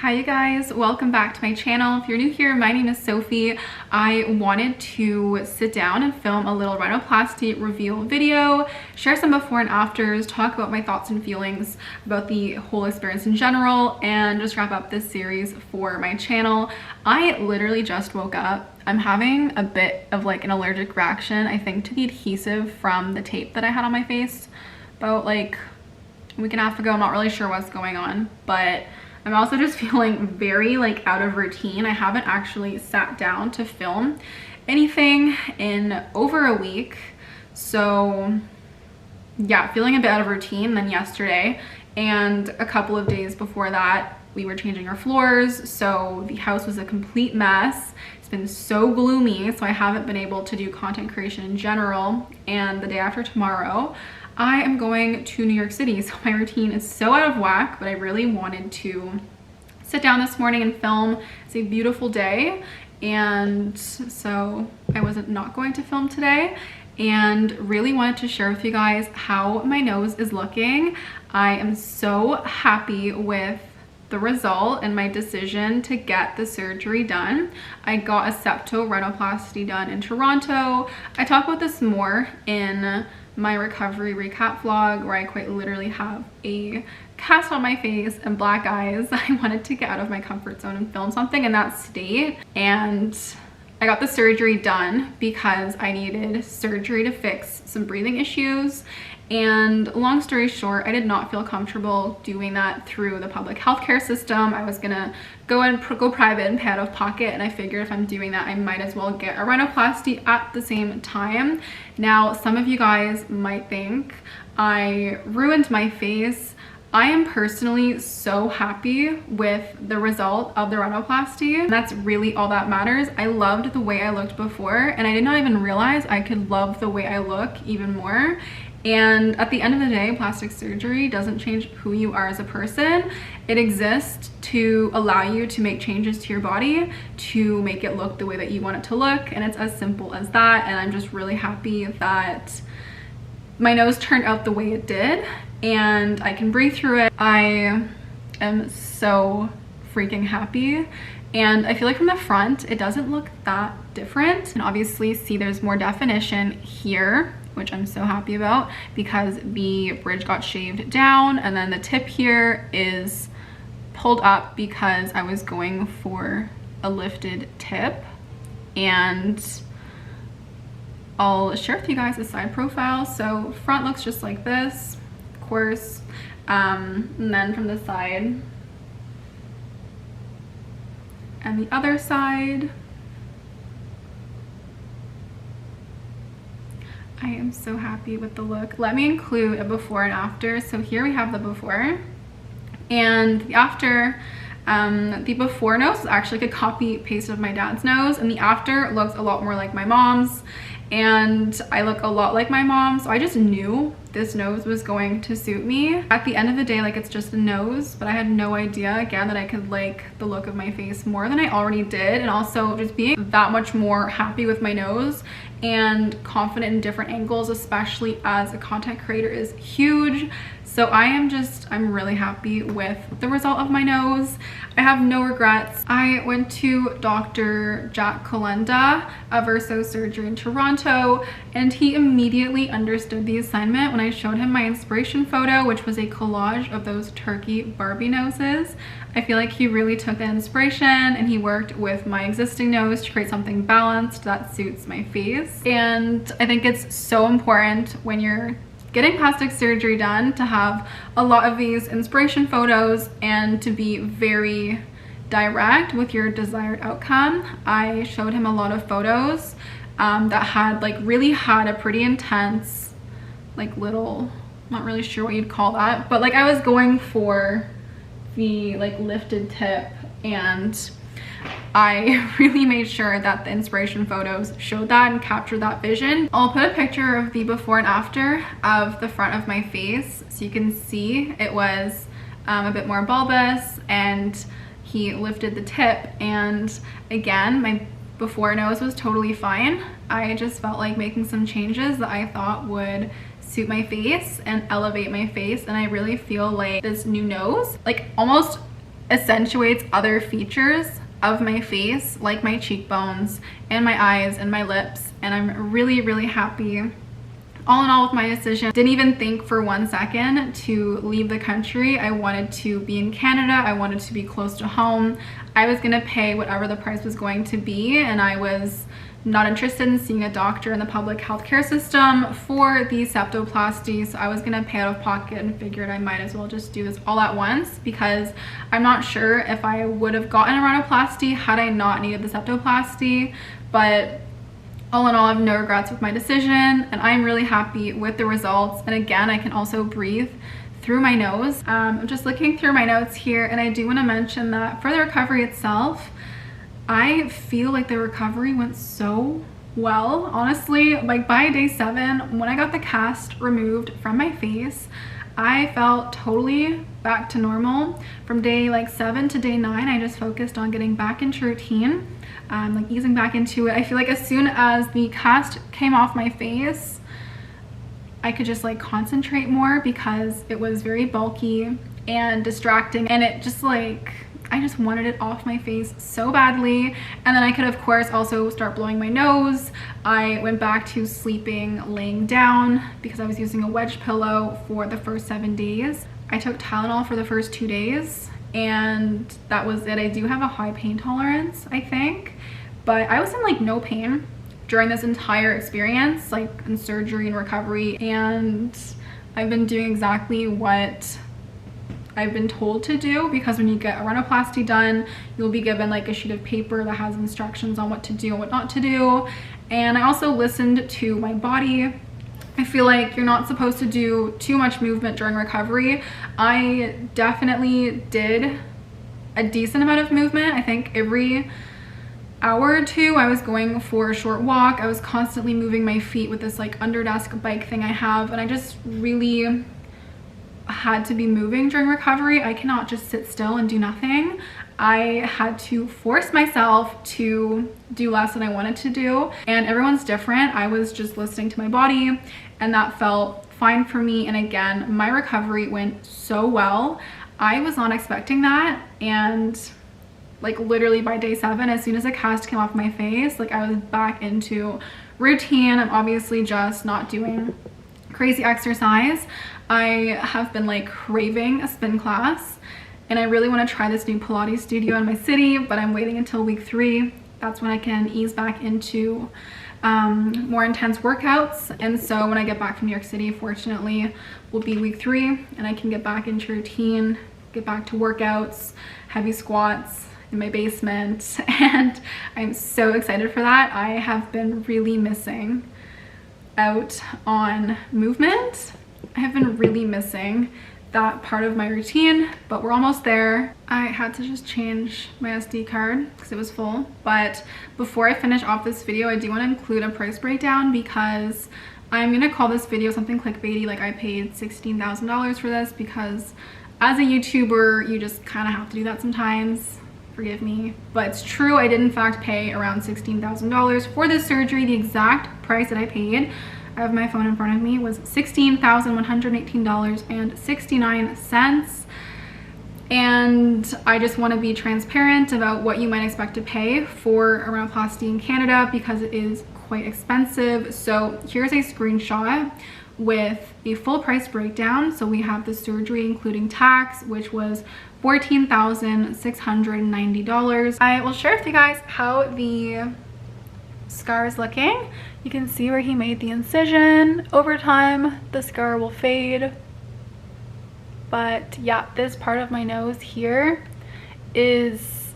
Hi you guys, welcome back to my channel. If you're new here, my name is Sophie. I wanted to sit down and film a little rhinoplasty reveal video, share some before and afters, talk about my thoughts and feelings about the whole experience in general, and just wrap up this series for my channel. I literally just woke up. I'm having a bit of like an allergic reaction, I think, to the adhesive from the tape that I had on my face about like a week and a half ago. I'm not really sure what's going on, but I'm also just feeling very like out of routine. I haven't actually sat down to film anything in over a week. So yeah, feeling a bit out of routine. Then yesterday and a couple of days before that, we were changing our floors. So the house was a complete mess. It's been so gloomy. So I haven't been able to do content creation in general. And the day after tomorrow, I am going to New York City, so my routine is so out of whack, but I really wanted to sit down this morning and film. It's a beautiful day, and so I wasn't not going to film today, and really wanted to share with you guys how my nose is looking. I am so happy with the result and my decision to get the surgery done. I got a septo rhinoplasty done in Toronto. I talk about this more in my recovery recap vlog, where I quite literally have a cast on my face and black eyes. I wanted to get out of my comfort zone and film something in that state, and I got the surgery done because I needed surgery to fix some breathing issues. And long story short, I did not feel comfortable doing that through the public healthcare system. I was gonna go private and pay out of pocket, and I figured if I'm doing that, I might as well get a rhinoplasty at the same time. Now, some of you guys might think I ruined my face. I am personally so happy with the result of the rhinoplasty, and that's really all that matters. I loved the way I looked before, and I did not even realize I could love the way I look even more. And at the end of the day, plastic surgery doesn't change who you are as a person. It exists to allow you to make changes to your body to make it look the way that you want it to look, and it's as simple as that. And I'm just really happy that my nose turned out the way it did, and I can breathe through it. I am so freaking happy. And I feel like from the front, it doesn't look that different. And obviously see there's more definition here, which I'm so happy about because the bridge got shaved down, and then the tip here is pulled up because I was going for a lifted tip. And I'll share with you guys a side profile. So front looks just like this, of course, and then from the side and the other side, I am so happy with the look. Let me include a before and after. So here we have the before and the after. The before nose is actually like a copy paste of my dad's nose, and the after looks a lot more like my mom's, and I look a lot like my mom. So I just knew this nose was going to suit me. At the end of the day, like, it's just a nose, but I had no idea, again, that I could like the look of my face more than I already did. And also just being that much more happy with my nose and confident in different angles, especially as a content creator, is huge. So I'm really happy with the result of my nose. I have no regrets. I went to Dr. Jack Kalenda of Verso Surgery in Toronto, and he immediately understood the assignment when I showed him my inspiration photo, which was a collage of those turkey Barbie noses. I feel like he really took the inspiration and he worked with my existing nose to create something balanced that suits my face. And I think it's so important when you're getting plastic surgery done to have a lot of these inspiration photos and to be very direct with your desired outcome. I showed him a lot of photos that had really had a pretty intense like little, not really sure what you'd call that, but like I was going for the like lifted tip, and I really made sure that the inspiration photos showed that and captured that vision. I'll put a picture of the before and after of the front of my face so you can see it was a bit more bulbous, and he lifted the tip, and again, my before nose was totally fine. I just felt like making some changes that I thought would suit my face and elevate my face, and I really feel like this new nose like almost accentuates other features of my face, like my cheekbones and my eyes and my lips, and I'm really, really happy all in all with my decision. Didn't even think for 1 second to leave the country. I wanted to be in Canada. I wanted to be close to home. I was gonna pay whatever the price was going to be, and I was not interested in seeing a doctor in the public healthcare system for the septoplasty. So I was gonna pay out of pocket and figured I might as well just do this all at once, because I'm not sure if I would have gotten a rhinoplasty had I not needed the septoplasty. But all in all, I have no regrets with my decision, and I'm really happy with the results. And again, I can also breathe through my nose. I'm just looking through my notes here, and I do want to mention that for the recovery itself, I feel like the recovery went so well. Honestly, like by day 7, when I got the cast removed from my face, I felt totally back to normal. From day like 7 to day 9, I just focused on getting back into routine, like easing back into it. I feel like as soon as the cast came off my face, I could just like concentrate more, because it was very bulky and distracting, and it just like, I just wanted it off my face so badly. And then I could of course also start blowing my nose. I went back to sleeping laying down because I was using a wedge pillow for the first 7 days. I took Tylenol for the first 2 days, and that was it. I do have a high pain tolerance, I think, but I was in like no pain during this entire experience, like in surgery and recovery, and I've been doing exactly what I've been told to do, because when you get a rhinoplasty done, you'll be given like a sheet of paper that has instructions on what to do and what not to do. And I also listened to my body. I feel like you're not supposed to do too much movement during recovery. I definitely did a decent amount of movement. I think every hour or two I was going for a short walk. I was constantly moving my feet with this like under desk bike thing I have, and I just really had to be moving during recovery. I cannot just sit still and do nothing. I had to force myself to do less than I wanted to do, and everyone's different. I was just listening to my body, and that felt fine for me. And again, my recovery went so well. I was not expecting that, and like literally by day 7, as soon as the cast came off my face, like I was back into routine. I'm obviously just not doing crazy exercise. I have been like craving a spin class, and I really want to try this new Pilates studio in my city, but I'm waiting until week 3. That's when I can ease back into more intense workouts. And so when I get back from New York City, fortunately, will be week 3, and I can get back into routine, get back to workouts, heavy squats in my basement, and I'm so excited for that. I have been really missing out on movement. I have been really missing that part of my routine, but we're almost there. I had to just change my SD card because it was full. But before I finish off this video, I do want to include a price breakdown, because I'm gonna call this video something clickbaity, like I paid $16,000 for this, because as a YouTuber, you just kind of have to do that sometimes. Forgive me, but it's true. I did in fact pay around $16,000 for this surgery. The exact price that I paid, I have my phone in front of me, was $16,118.69. And I just want to be transparent about what you might expect to pay for a rhinoplasty in Canada, because it is quite expensive. So here's a screenshot with a full price breakdown. So we have the surgery including tax, which was $14,690. I will share with you guys how the scar is looking. You can see where he made the incision. Over time, the scar will fade. But yeah, this part of my nose here is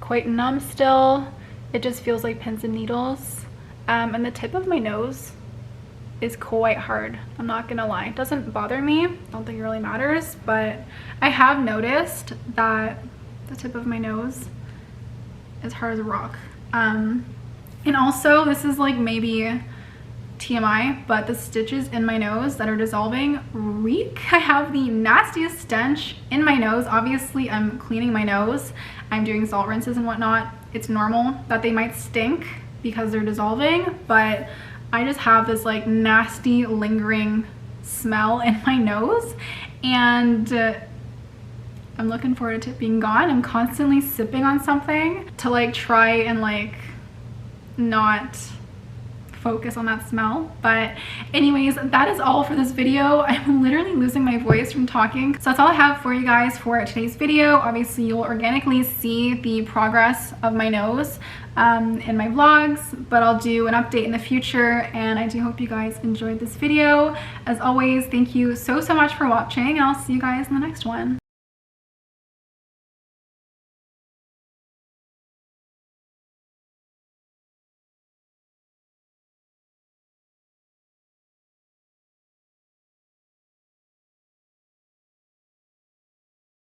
quite numb still. It just feels like pins and needles. And the tip of my nose is quite hard. I'm not gonna lie. It doesn't bother me. I don't think it really matters, but I have noticed that the tip of my nose is hard as a rock. And also, this is like maybe TMI, but the stitches in my nose that are dissolving reek. I have the nastiest stench in my nose. Obviously, I'm cleaning my nose. I'm doing salt rinses and whatnot. It's normal that they might stink because they're dissolving, but I just have this like nasty lingering smell in my nose, and I'm looking forward to it being gone. I'm constantly sipping on something to like try and like not focus on that smell. But anyways, that is all for this video. I'm literally losing my voice from talking, so that's all I have for you guys for today's video. Obviously you'll organically see the progress of my nose in my vlogs, but I'll do an update in the future, and I do hope you guys enjoyed this video. As always, thank you so much for watching, and I'll see you guys in the next one.